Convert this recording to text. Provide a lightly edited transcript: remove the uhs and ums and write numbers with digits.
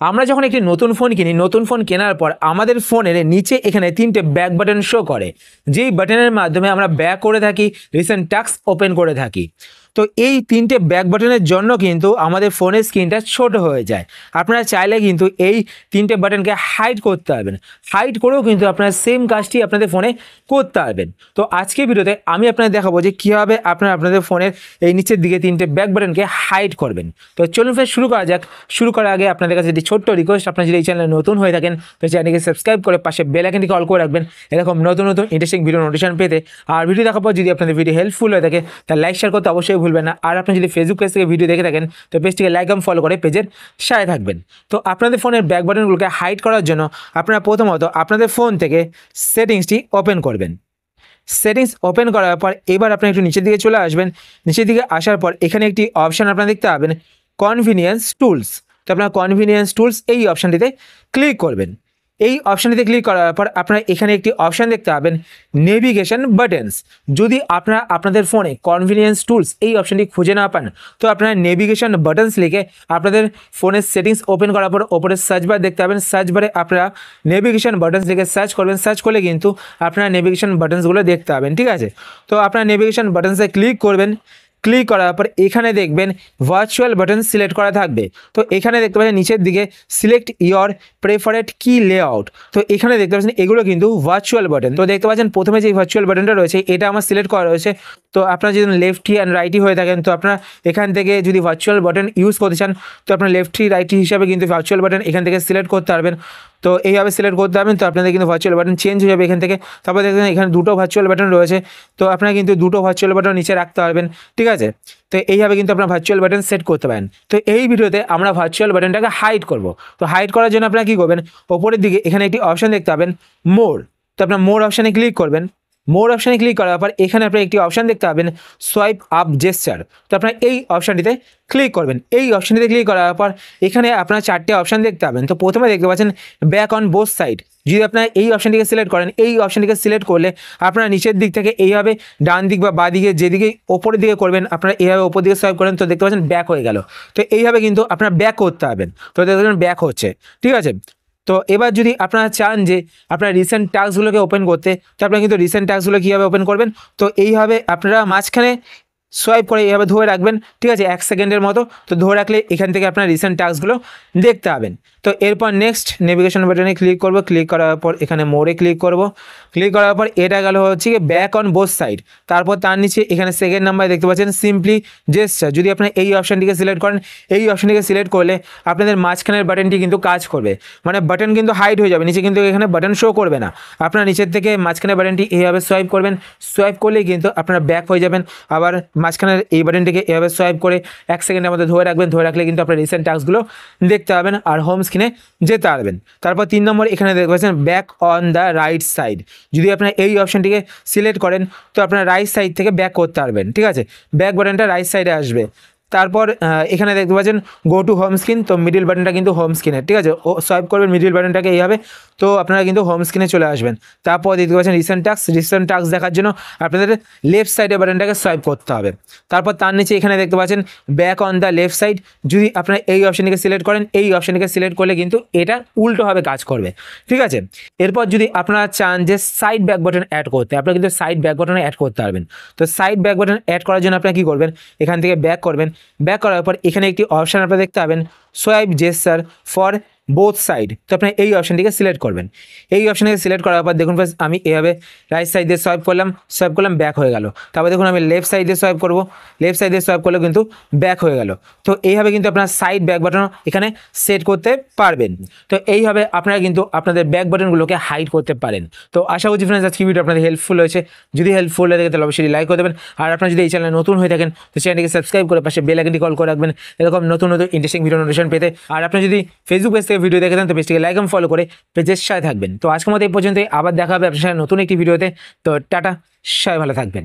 আমরা যখন একটি নতুন ফোন কিনি, নতুন ফোন কেনার পর আমাদের ফোনের নিচে এখানে 3টে ব্যাক বাটন শো করে, যেই বাটনের মাধ্যমে আমরা ব্যাক করে থাকি, রিসেন্ট টাস্ক ওপেন করে থাকি। তো এই 3টে ব্যাক বাটনের জন্য কিন্তু আমাদের ফোনের স্ক্রিনটা ছোট হয়ে যায়। আপনারা চাইলে কিন্তু এই 3টে বাটনকে হাইড করতে পারবেন, হাইড করেও কিন্তু আপনারা সেম কাজটি আপনাদের ফোনে করতে পারবেন। তো আজকের ভিডিওতে আমি আপনাদের দেখাবো যে কীভাবে আপনারা আপনাদের ফোনের এই নিচের দিকে 3টে ব্যাক বাটনকে হাইড করবেন। তো চলুন ফের শুরু করা যাক। শুরু করার আগে আপনাদের কাছে একটি ছোট্ট রিকোয়েস্ট, আপনারা যদি এই চ্যানেলে নতুন হয়ে থাকেন তো চ্যানেলকে সাবস্ক্রাইব করে পাশে বেল আইকনটিকে অল করে রাখবেন এরকম নতুন নতুন ইন্টারেস্টিং ভিডিও নোটিফিকেশন পেতে। আর ভিডিও দেখার পর যদি আপনাদের ভিডিও হেল্পফুল হয়ে থাকে তাহলে লাইক শেয়ার করতে অবশ্যই ভুলবেন না। আর আপনি যদি ফেসবুক পেজ থেকে ভিডিও দেখে থাকেন তো পেজটিকে লাইক এবং ফলো করে পেজের সাথে থাকবেন। তো আপনাদের ফোনের ব্যাক বাটনগুলোকে হাইড করার জন্য আপনারা প্রথমত আপনাদের ফোন থেকে সেটিংসটি ওপেন করবেন। সেটিংস ওপেন করার পর এবার আপনি একটু নিচের দিকে চলে আসবেন। নিচের দিকে আসার পর এখানে একটি অপশান আপনারা দেখতে পাবেন, কনভিনিয়েন্স টুলস। তো আপনারা কনভিনিয়েন্স টুলস এই অপশানটিতে ক্লিক করবেন। এই অপশানটিতে ক্লিক করার পর আপনারা এখানে একটি অপশান দেখতে পাবেন, নেভিগেশন বাটনস। যদি আপনারা আপনাদের ফোনে কনভিনিয়েন্স টুলস এই অপশানটি খুঁজে না পান তো আপনারা নেভিগেশন বাটনস লিখে আপনাদের ফোনের সেটিংস ওপেন করার পর ওপরে সার্চ বার দেখতে পাবেন। সার্চ বারে আপনারা নেভিগেশন বাটনস লিখে সার্চ করবেন। সার্চ করলে কিন্তু আপনারা নেভিগেশন বাটনসগুলো দেখতে পাবেন, ঠিক আছে। তো আপনারা নেভিগেশন বাটনসে ক্লিক করবেন। ক্লিক করার পর এখানে দেখবেন ভার্চুয়াল বাটন সিলেক্ট করা থাকবে। তো এখানে দেখতে পাচ্ছেন নিচের দিকে সিলেক্ট ইয়োর প্রেফারেড কি লেআউট। তো এখানে দেখতে পাচ্ছেন এগুলো কিন্তু ভার্চুয়াল বাটন। তো দেখতে পাচ্ছেন প্রথমে যে ভার্চুয়াল বাটনটা রয়েছে এটা আমার সিলেক্ট করা রয়েছে। তো আপনারা যদি লেফটি অ্যান্ড রাইটি হয়ে থাকেন তো আপনারা এখান থেকে যদি ভার্চুয়াল বাটন ইউজ করতে চান তো আপনার লেফটি রাইটি হিসাবে কিন্তু ভার্চুয়াল বাটন এখান থেকে সিলেক্ট করতে পারবেন। তো এইভাবে সিলেক্ট করতে পারবেন। তো আপনাদের কিন্তু ভার্চুয়াল বাটন চেঞ্জ হয়ে যাবে এখান থেকে। তারপর দেখবেন এখানে দুটো ভার্চুয়াল বাটন রয়েছে, তো আপনারা কিন্তু দুটো ভার্চুয়াল বাটন নিচে রাখতে পারবেন, ঠিক আছে। তো এইভাবে কিন্তু আপনারা ভার্চুয়াল বাটন সেট করতে পারেন। তো এই ভিডিওতে আমরা ভার্চুয়াল বাটনটাকে হাইড করব। তো হাইড করার জন্য আপনারা কী করবেন, ওপরের দিকে এখানে একটি অপশান দেখতে পাবেন, মোর। তো আপনার মোর অপশানে ক্লিক করবেন। মোর অপশানে ক্লিক করার পর এখানে আপনারা একটি অপশান দেখতে পাবেন, সোয়াইপ আপ জেস্চার। তো আপনারা এই অপশানটিতে ক্লিক করবেন। এই অপশানটিতে ক্লিক করার পর এখানে আপনারা 4টে অপশান দেখতে পাবেন। তো প্রথমে দেখতে পাচ্ছেন ব্যাক অন বোথ সাইড। যদি আপনারা এই অপশানটিকে সিলেক্ট করেন, এই অপশানটিকে সিলেক্ট করলে আপনারা নিচের দিক থেকে এইভাবে ডান দিক বা বাঁ দিকে যেদিকে ওপরের দিকে করবেন আপনারা এইভাবে ওপর দিকে সোয়াইপ করেন তো দেখতে পাচ্ছেন ব্যাক হয়ে গেল। তো এইভাবে কিন্তু আপনারা ব্যাক করতে পারবেন। তো দেখতে পাচ্ছেন ব্যাক হচ্ছে, ঠিক আছে। তো এবার যদি আপনারা চান যে আপনারা রিসেন্ট টাস্কগুলোকে ওপেন করতে তো আপনারা কিন্তু রিসেন্ট টাস্কগুলো কীভাবে ওপেন করবেন, তো এইভাবে আপনারা মাঝখানে সোয়াইপ করে এইভাবে ধরে রাখবেন, ঠিক আছে, 1 সেকেন্ডের মতো। তো ধরে রাখলে এখান থেকে আপনার রিসেন্ট টাস্কগুলো দেখতে পাবেন। তো এরপর নেক্সট নেভিগেশন বাটনে ক্লিক করব। ক্লিক করার পর এখানে মোড়ে ক্লিক করব। ক্লিক করার পর এটা গেল হচ্ছে কি ব্যাক অন বোথ সাইড। তারপর তার নিচে এখানে সেকেন্ড নাম্বারে দেখতে পাচ্ছেন সিম্পলি জেস্চার। যদি আপনারা এই অপশানটিকে সিলেক্ট করেন, এই অপশানটিকে সিলেক্ট করলে আপনাদের মাঝখানের বাটনটি কিন্তু কাজ করবে, মানে বাটন কিন্তু হাইড হয়ে যাবে, নিচে কিন্তু এখানে বাটন শো করবে না। আপনারা নিচের থেকে মাঝখানের বাটনটি এইভাবে সোয়াইপ করবেন। সোয়াইপ করলেই কিন্তু আপনারা ব্যাক হয়ে যাবেন। আবার মাঝখানের এই বাটনটিকে এভাবে সোয়াইপ করে 1 সেকেন্ডের মধ্যে ধরে রাখবেন। ধরে রাখলে কিন্তু আপনার রিসেন্ট টাস্কগুলো দেখতে পাবেন আর হোম স্ক্রিনে যেতে পারবেন। তারপর 3 নম্বর এখানে দেখতে পাচ্ছেন back on the right side. যদি আপনারা এই অপশানটিকে সিলেক্ট করেন তো আপনারা রাইট সাইড থেকে ব্যাক করতে পারবেন, ঠিক আছে। ব্যাক বাটনটা রাইট সাইডে আসবে। তারপর এখানে দেখতে পাচ্ছেন গো টু হোম স্ক্রিন। তো মিডিল বাটনটা কিন্তু হোম স্ক্রিনের, ঠিক আছে। ও সোয়াইপ করবেন মিডিল বাটনটাকে এইভাবে, তো আপনারা কিন্তু হোম স্ক্রিনে চলে আসবেন। তারপর দেখতে পাচ্ছেন রিসেন্ট টাস্ক দেখার জন্য আপনাদের লেফট সাইডের বাটনটাকে সোয়াইপ করতে হবে। তারপর তার নিচে এখানে দেখতে পাচ্ছেন back on the left side. যদি আপনারা এই অপশানটিকে সিলেক্ট করেন, এই অপশানটিকে সিলেক্ট করলে কিন্তু এটা উল্টোভাবে কাজ করবে, ঠিক আছে। এরপর যদি আপনারা চান যে সাইড ব্যাক বাটন অ্যাড করতে, আপনারা কিন্তু সাইড ব্যাক বাটনে অ্যাড করতে পারবেন। তো সাইড ব্যাক বাটন অ্যাড করার জন্য আপনারা কী করবেন, এখান থেকে ব্যাক করবেন। ব্যাক করার পর এখানে একটি অপশান আপনারা দেখতে পাবেন, swipe gesture for both side. তো আপনারা এই অপশানটিকে সিলেক্ট করবেন। এই অপশানটিকে সিলেক্ট করার পর দেখুন আমি এভাবে রাইট সাইড দিয়ে সোয়াইপ করলাম ব্যাক হয়ে গেল। তারপর দেখুন আমি লেফট সাইড দিয়ে সোয়াইপ করবো, লেফট সাইড দিয়ে সোয়াইপ করলেও কিন্তু ব্যাক হয়ে গেল। তো এইভাবে কিন্তু আপনারা সাইড ব্যাক বাটন এখানে সেট করতে পারবেন। তো এইভাবে আপনারা কিন্তু আপনাদের ব্যাক বাটনগুলোকে হাইড করতে পারেন। তো আশা করছি ফ্রেন্ডস আজকে ভিডিও আপনাদের হেল্পফুল হয়েছে। যদি হেল্পফুল হয়ে থাকে তাহলে অবশ্যই লাইক করে দেবেন। আর আপনারা যদি এই চ্যানেলে নতুন হয়ে থাকেন তো চ্যানেলটিকে সাবস্ক্রাইব করে পাশে বেল আইকনটি কল করে রাখবেন এরকম নতুন নতুন ইন্টারেস্টিং ভিডিও নোটিফিকেশন পেতে। আর আপনি যদি ফেসবুক পেজ থেকে ভিডিও দেখে দেন তো পেজটিকে লাইক এবং ফলো করে পেজের সাথে থাকবেন। তো আজকের মতো এই পর্যন্তই, আবার দেখা হবে আপনার সাথে নতুন একটি ভিডিওতে। তো টাটা, সবাই ভালো থাকবেন।